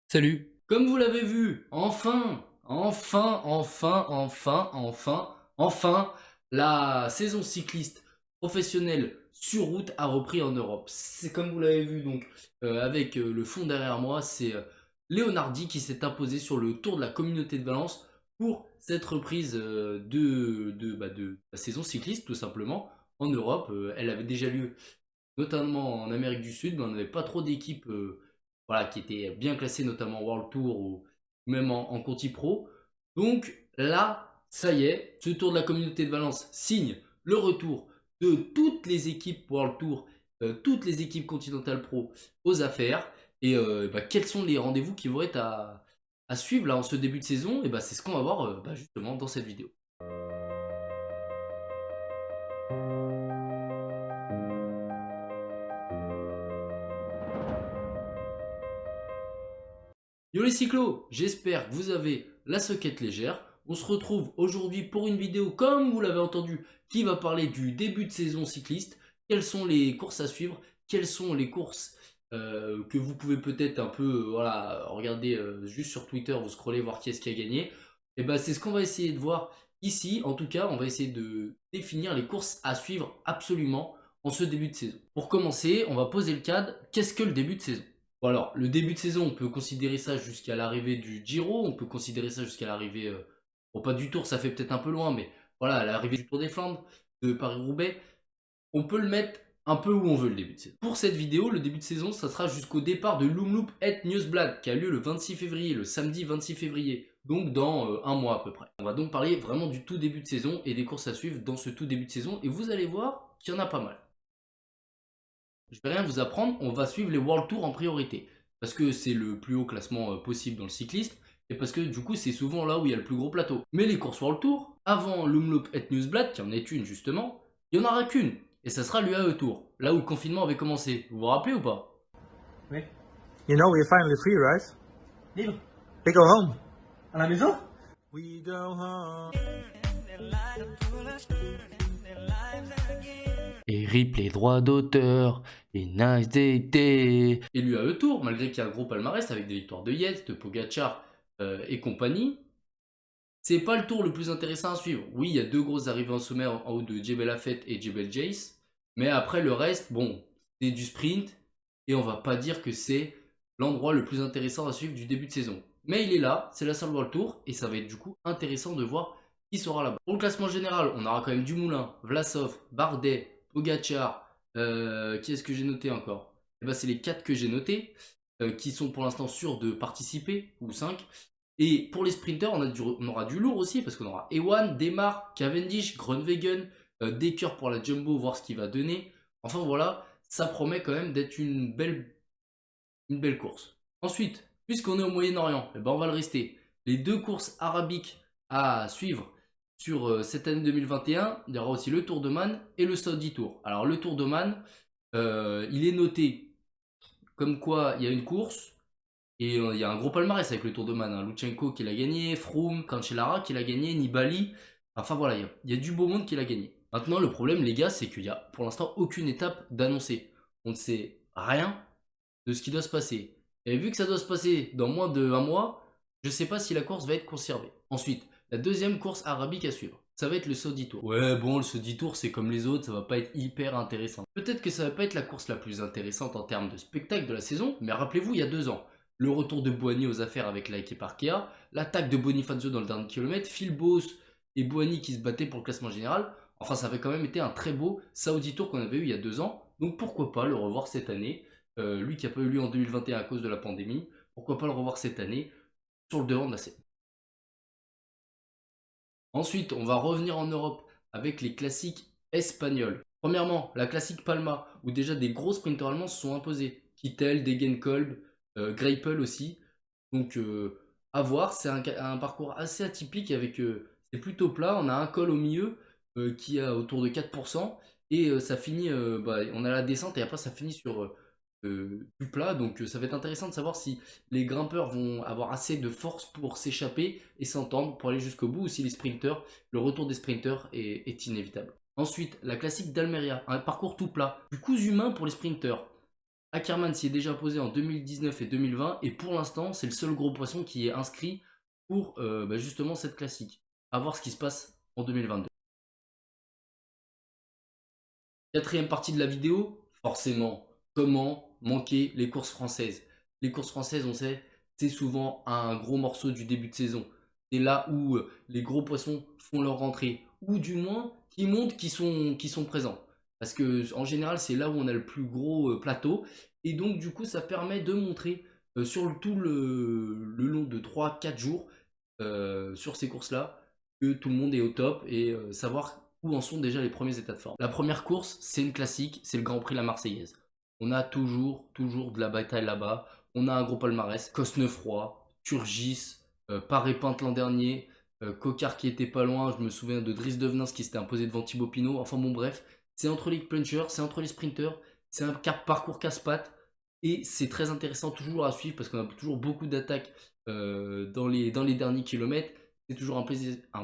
Salut! Comme vous l'avez vu, enfin, la saison cycliste professionnelle sur route a repris en Europe. C'est comme vous l'avez vu donc avec le fond derrière moi, c'est Leonardi qui s'est imposé sur le Tour de la Communauté de Valence pour cette reprise de la saison cycliste tout simplement en Europe. Elle avait déjà lieu notamment en Amérique du Sud, mais on n'avait pas trop d'équipes voilà, qui étaient bien classées, notamment World Tour ou même en Conti Pro. Donc là, ça y est, ce Tour de la Communauté de Valence signe le retour de toutes les équipes World Tour, toutes les équipes Continental Pro aux affaires. Et quels sont les rendez-vous qui vont être à suivre là en ce début de saison? Et c'est ce qu'on va voir justement dans cette vidéo. Yo les cyclos, j'espère que vous avez la soquette légère. On se retrouve aujourd'hui pour une vidéo, comme vous l'avez entendu, qui va parler du début de saison cycliste. Quelles sont les courses à suivre? Quelles sont les courses que vous pouvez peut-être un peu voilà, regarder juste sur Twitter, vous scrollez voir qui est-ce qui a gagné. Et c'est ce qu'on va essayer de voir ici. En tout cas, on va essayer de définir les courses à suivre absolument en ce début de saison. Pour commencer, on va poser le cadre. Qu'est-ce que le début de saison? Bon alors, le début de saison, on peut considérer ça jusqu'à l'arrivée du Giro, on peut considérer ça jusqu'à l'arrivée, bon pas du Tour, ça fait peut-être un peu loin, mais voilà, à l'arrivée du Tour des Flandres, de Paris-Roubaix, on peut le mettre un peu où on veut le début de saison. Pour cette vidéo, le début de saison, ça sera jusqu'au départ de l'Omloop et Newsblad, qui a lieu le 26 février, le samedi 26 février, donc dans un mois à peu près. On va donc parler vraiment du tout début de saison et des courses à suivre dans ce tout début de saison, et vous allez voir qu'il y en a pas mal. Je vais rien vous apprendre, on va suivre les World Tour en priorité. Parce que c'est le plus haut classement possible dans le cyclisme. Et parce que du coup c'est souvent là où il y a le plus gros plateau. Mais les courses World Tour, avant l'Umloop et Newsblad, qui en est une justement, il n'y en aura qu'une. Et ça sera l'UAE Tour, là où le confinement avait commencé. Vous vous rappelez ou pas? Oui. You know we're finally free, right? Libre. We go home. À la maison? We go home. Et rip les droits d'auteur, et nice d'été. Et l'UAE Tour, malgré qu'il y a un gros palmarès avec des victoires de Yates, de Pogacar et compagnie, c'est pas le tour le plus intéressant à suivre. Oui, il y a deux grosses arrivées en sommet en haut de Jebel Afet et Jebel Jace. Mais après, le reste, bon, c'est du sprint. Et on va pas dire que c'est l'endroit le plus intéressant à suivre du début de saison. Mais il est là, c'est la seule World Tour. Et ça va être du coup intéressant de voir qui sera là-bas. Pour le classement général, on aura quand même Dumoulin, Vlasov, Bardet, Pogacar. Qui est-ce que j'ai noté encore? C'est les 4 que j'ai notés. Qui sont pour l'instant sûrs de participer, ou 5. Et pour les sprinters, on aura du lourd aussi, parce qu'on aura Ewan, Demar, Cavendish, Groenewegen, Dekker pour la Jumbo, voir ce qu'il va donner. Enfin voilà, ça promet quand même d'être une belle course. Ensuite, puisqu'on est au Moyen-Orient, on va le rester. Les deux courses arabiques à suivre sur cette année 2021, il y aura aussi le Tour d'Oman et le Saudi Tour. Alors le Tour d'Oman, il est noté comme quoi il y a une course. Et il y a un gros palmarès avec le Tour de Man, hein. Lutsenko qui l'a gagné, Froome, Cancellara qui l'a gagné, Nibali. Enfin voilà, il y a du beau monde qui l'a gagné. Maintenant, le problème, les gars, c'est qu'il n'y a pour l'instant aucune étape d'annoncer. On ne sait rien de ce qui doit se passer. Et vu que ça doit se passer dans moins de 1 mois, je ne sais pas si la course va être conservée. Ensuite, la deuxième course arabique à suivre, ça va être le Saudi Tour. Ouais, bon, le Saudi Tour, c'est comme les autres, ça va pas être hyper intéressant. Peut-être que ça va pas être la course la plus intéressante en termes de spectacle de la saison, mais rappelez-vous, il y a 2 ans, le retour de Boigny aux affaires avec l'équipe Arkea, l'attaque de Bonifacio dans le dernier kilomètre, Phil Boss et Boigny qui se battaient pour le classement général. Enfin, ça avait quand même été un très beau Saudi Tour qu'on avait eu il y a 2 ans. Donc pourquoi pas le revoir cette année. Lui qui n'a pas eu lieu en 2021 à cause de la pandémie. Pourquoi pas le revoir cette année sur le devant de la scène. Ensuite, on va revenir en Europe avec les classiques espagnols. Premièrement, la classique Palma, où déjà des gros sprinters allemands se sont imposés. Kittel, Degenkolb, Greipel aussi. Donc à voir, c'est un parcours assez atypique avec c'est plutôt plat, on a un col au milieu qui a autour de 4% et ça finit on a la descente et après ça finit sur du plat, donc ça va être intéressant de savoir si les grimpeurs vont avoir assez de force pour s'échapper et s'entendre pour aller jusqu'au bout ou si les sprinters, le retour des sprinters est inévitable. Ensuite, la classique d'Almeria, un parcours tout plat, du cousu humain pour les sprinters. Ackermann s'y est déjà imposé en 2019 et 2020 et pour l'instant c'est le seul gros poisson qui est inscrit pour justement cette classique. À voir ce qui se passe en 2022. Quatrième partie de la vidéo, forcément, comment manquer les courses françaises. Les courses françaises, on sait, c'est souvent un gros morceau du début de saison. C'est là où les gros poissons font leur rentrée, ou du moins qui montrent qu'ils sont présents. Parce que en général, c'est là où on a le plus gros plateau, et donc du coup, ça permet de montrer sur tout le long de 3-4 jours, sur ces courses-là, que tout le monde est au top, et savoir où en sont déjà les premiers états de forme. La première course, c'est une classique, c'est le Grand Prix La Marseillaise. On a toujours de la bataille là-bas. On a un gros palmarès. Cosnefroy, Turgis, Paré-Pinte l'an dernier, Cocard qui était pas loin. Je me souviens de Driss Devenins qui s'était imposé devant Thibaut Pinot. Enfin bon, bref, c'est entre les punchers, c'est entre les sprinters. C'est un parcours casse-pattes. Et c'est très intéressant toujours à suivre parce qu'on a toujours beaucoup d'attaques dans les derniers kilomètres. C'est toujours un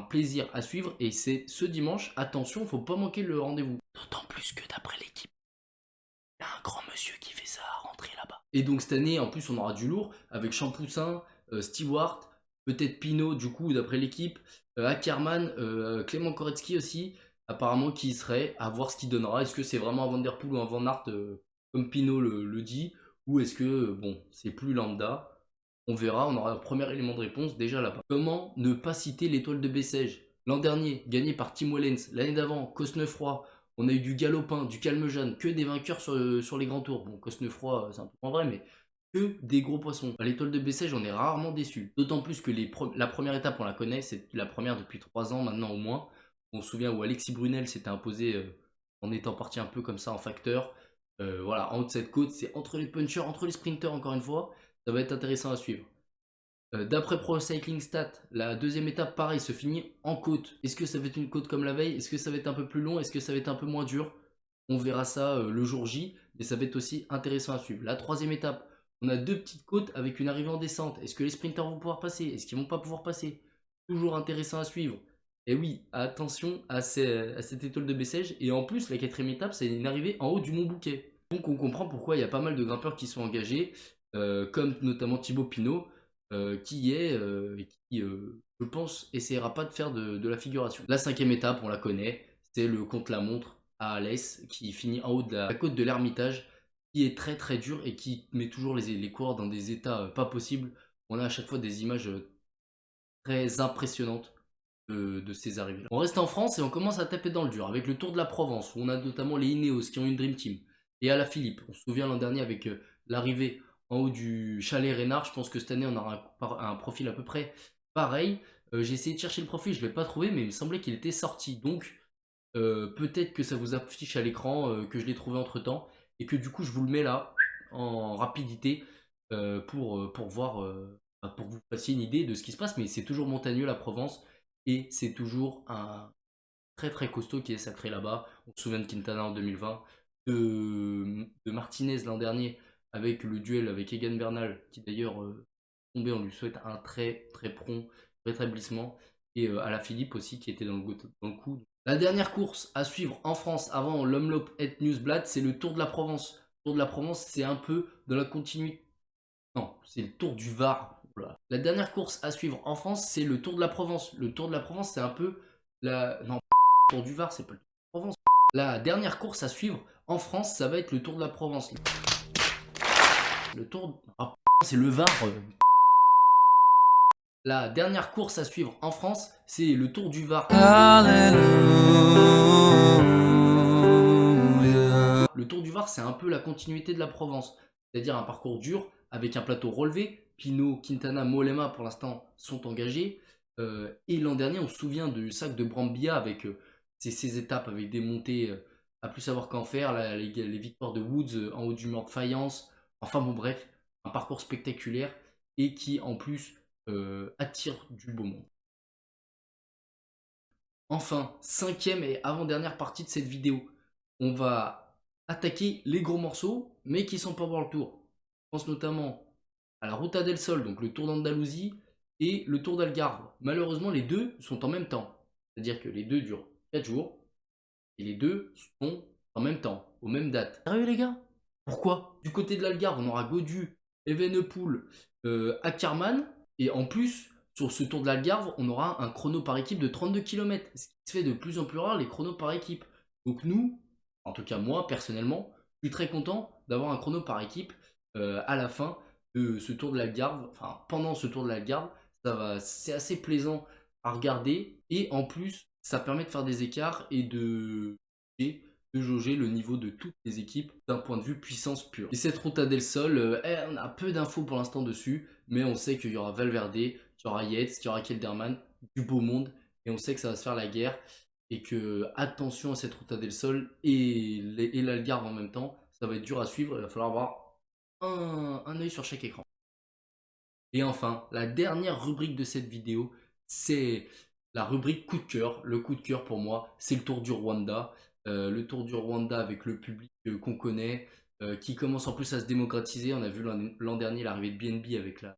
plaisir à suivre et c'est ce dimanche, attention, faut pas manquer le rendez-vous. D'autant plus que d'après l'équipe, il y a un grand monsieur qui fait ça à rentrer là-bas. Et donc cette année, en plus, on aura du lourd avec Champoussin, Stewart, peut-être Pinot, du coup, d'après l'équipe, Ackermann, Clément Koretsky aussi, apparemment qui y serait, à voir ce qu'il donnera. Est-ce que c'est vraiment un Van Der Poel ou un Van Aert comme Pinot le dit, ou est-ce que, bon, c'est plus lambda. On verra, on aura un premier élément de réponse déjà là-bas. Comment ne pas citer l'étoile de Bessèges? L'an dernier, gagné par Tim Wellens. L'année d'avant, Cosnefroy. On a eu du Galopin, du Calmejane, que des vainqueurs sur les grands tours. Bon, Cosnefroy, c'est un peu moins vrai, mais que des gros poissons. À l'étoile de Bessèges, on est rarement déçu. D'autant plus que la première étape, on la connaît, c'est la première depuis 3 ans maintenant au moins. On se souvient où Alexis Brunel s'était imposé en étant parti un peu comme ça en facteur. Voilà, en haut de cette côte, c'est entre les punchers, entre les sprinters encore une fois. Ça va être intéressant à suivre. D'après Pro Cycling Stat, la deuxième étape, pareil, se finit en côte. Est-ce que ça va être une côte comme la veille? Est-ce que ça va être un peu plus long? Est-ce que ça va être un peu moins dur? On verra ça le jour J, mais ça va être aussi intéressant à suivre. La troisième étape, on a 2 petites côtes avec une arrivée en descente. Est-ce que les sprinters vont pouvoir passer? Est-ce qu'ils vont pas pouvoir passer? Toujours intéressant à suivre. Et oui, attention à cette étoile de Bessèges. Et en plus, la quatrième étape, c'est une arrivée en haut du Mont Bouquet. Donc on comprend pourquoi il y a pas mal de grimpeurs qui sont engagés, comme notamment Thibaut Pinot, je pense, essaiera pas de faire de la figuration. La cinquième étape, on la connaît, c'est le contre-la-montre à Alès, qui finit en haut de la côte de l'Ermitage, qui est très très dur et qui met toujours les coureurs dans des états pas possibles. On a à chaque fois des images très impressionnantes de ces arrivées-là. On reste en France et on commence à taper dans le dur avec le Tour de la Provence, où on a notamment les Ineos qui ont une Dream Team, et à la Philippe. On se souvient l'an dernier avec l'arrivée en haut du chalet Reynard. Je pense que cette année on aura un profil à peu près pareil. J'ai essayé de chercher le profil, je ne l'ai pas trouvé, mais il me semblait qu'il était sorti. Donc peut-être que ça vous affiche à l'écran que je l'ai trouvé entre temps et que du coup je vous le mets là en rapidité pour voir, pour que vous fassiez une idée de ce qui se passe. Mais c'est toujours montagneux la Provence et c'est toujours un très très costaud qui est sacré là-bas. On se souvient de Quintana en 2020, de Martinez l'an dernier avec le duel avec Egan Bernal qui d'ailleurs tombé. On lui souhaite un très très prompt rétablissement. Et à la Philippe aussi qui était dans le coup. La dernière course à suivre en France avant l'Omloop et Newsblad, c'est le Tour de la Provence. Le Tour de la Provence, c'est un peu dans la continuité. Non, c'est le Tour du Var. Voilà. La dernière course à suivre en France, c'est le Tour de la Provence. Le Tour de la Provence, c'est un peu la... Non, le Tour du Var, c'est pas le Tour de la Provence. La dernière course à suivre en France, ça va être le Tour de la Provence. Le Tour... Ah, c'est le Var. La dernière course à suivre en France, c'est le Tour du Var. Le Tour du Var, c'est un peu la continuité de la Provence. C'est-à-dire un parcours dur avec un plateau relevé. Pinot, Quintana, Mollema pour l'instant sont engagés. Et l'an dernier, on se souvient du sac de Brambilla avec ces étapes avec des montées à plus savoir qu'en faire. Les victoires de Woods en haut du mur de faïence. Enfin bon bref, un parcours spectaculaire et qui en plus attire du beau monde. Enfin, cinquième et avant-dernière partie de cette vidéo. On va attaquer les gros morceaux, mais qui sont pas pour le tour. Je pense notamment à la Ruta del Sol, donc le Tour d'Andalousie, et le Tour d'Algarve. Malheureusement, les deux sont en même temps. C'est-à-dire que les deux durent 4 jours, et les deux sont en même temps, aux mêmes dates. Sérieux les gars? Pourquoi? Du côté de l'Algarve, on aura Gaudu, Evenepoel, Ackermann. Et en plus, sur ce Tour de l'Algarve, on aura un chrono par équipe de 32 km. Ce qui se fait de plus en plus rare, les chronos par équipe. Donc nous, en tout cas moi personnellement, je suis très content d'avoir un chrono par équipe à la fin de ce Tour de l'Algarve. Enfin, pendant ce Tour de l'Algarve, c'est assez plaisant à regarder. Et en plus, ça permet de faire des écarts et de jauger le niveau de toutes les équipes d'un point de vue puissance pure. Et cette Ruta del Sol, on a peu d'infos pour l'instant dessus, mais on sait qu'il y aura Valverde, qu'il y aura Yates, qu'il y aura Kelderman, du beau monde, et on sait que ça va se faire la guerre, et que attention à cette Ruta del Sol et l'Algarve en même temps, ça va être dur à suivre, il va falloir avoir un œil sur chaque écran. Et enfin, la dernière rubrique de cette vidéo, c'est la rubrique coup de cœur. Le coup de cœur pour moi, c'est le Tour du Rwanda. Le Tour du Rwanda avec le public qu'on connaît, qui commence en plus à se démocratiser. On a vu l'an dernier l'arrivée de BNB avec la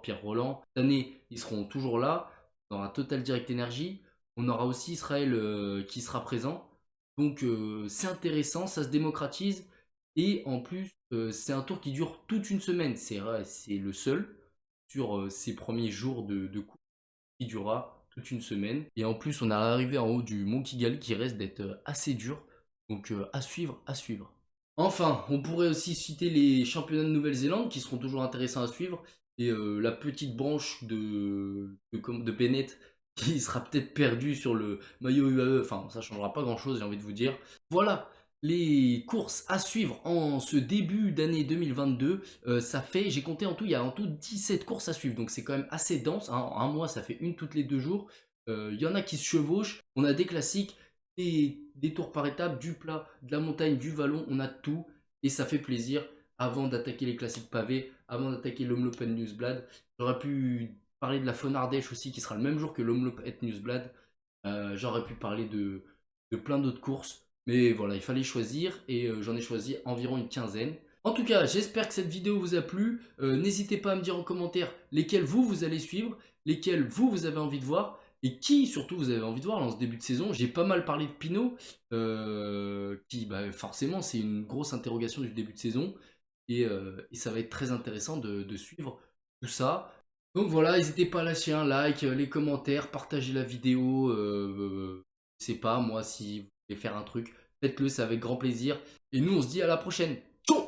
Pierre Roland. Cette année, ils seront toujours là. On aura Total Direct Energy. On aura aussi Israël qui sera présent. Donc c'est intéressant, ça se démocratise. Et en plus, c'est un tour qui dure toute une semaine. C'est le seul sur ces premiers jours de course qui durera toute une semaine. Et en plus, on est arrivé en haut du Mont Kigali qui reste d'être assez dur. Donc à suivre, à suivre. Enfin, on pourrait aussi citer les championnats de Nouvelle-Zélande qui seront toujours intéressants à suivre. Et la petite branche de Bennett qui sera peut-être perdue sur le maillot UAE. Enfin, ça changera pas grand-chose, j'ai envie de vous dire. Voilà, les courses à suivre en ce début d'année 2022, j'ai compté en tout, il y a en tout 17 courses à suivre, donc c'est quand même assez dense, hein. Un mois ça fait une toutes les 2 jours, il y en a qui se chevauchent, on a des classiques, des tours par étapes, du plat, de la montagne, du vallon, on a tout, et ça fait plaisir. Avant d'attaquer les classiques pavés, avant d'attaquer l'Omloop Newsblad, j'aurais pu parler de la Faune Ardèche aussi, qui sera le même jour que l'Omloop Newsblad, j'aurais pu parler de plein d'autres courses. Mais voilà, il fallait choisir et j'en ai choisi environ une quinzaine. En tout cas, j'espère que cette vidéo vous a plu. N'hésitez pas à me dire en commentaire lesquels vous allez suivre, lesquels vous avez envie de voir et qui surtout vous avez envie de voir dans ce début de saison. J'ai pas mal parlé de Pinot, qui forcément c'est une grosse interrogation du début de saison et ça va être très intéressant de suivre tout ça. Donc voilà, n'hésitez pas à lâcher un like, les commentaires, partager la vidéo, je sais pas moi si vous voulez faire un truc. Faites-le, c'est avec grand plaisir. Et nous, on se dit à la prochaine. Ciao!